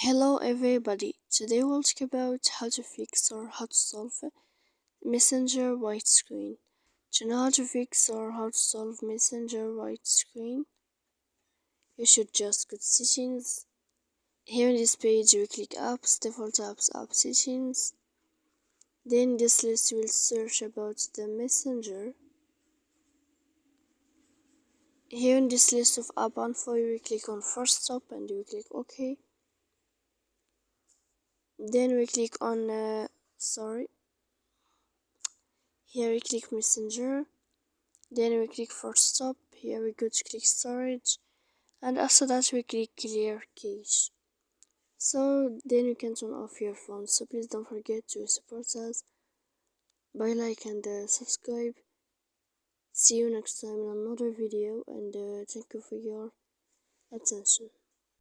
Hello everybody, today we'll talk about how to fix or how to solve Messenger white screen. To know how to fix or how to solve Messenger white screen, you should just go to settings. Here in this page we click apps, default apps, app settings. Then this list will search about the Messenger. Here in this list of app info we click on first stop and we click OK. Then we click on here we click Messenger, then we click first stop, here we go to click storage, and after that we click clear cache. So then you can turn off your phone. So please don't forget to support us by like and subscribe. See you next time in another video, and thank you for your attention.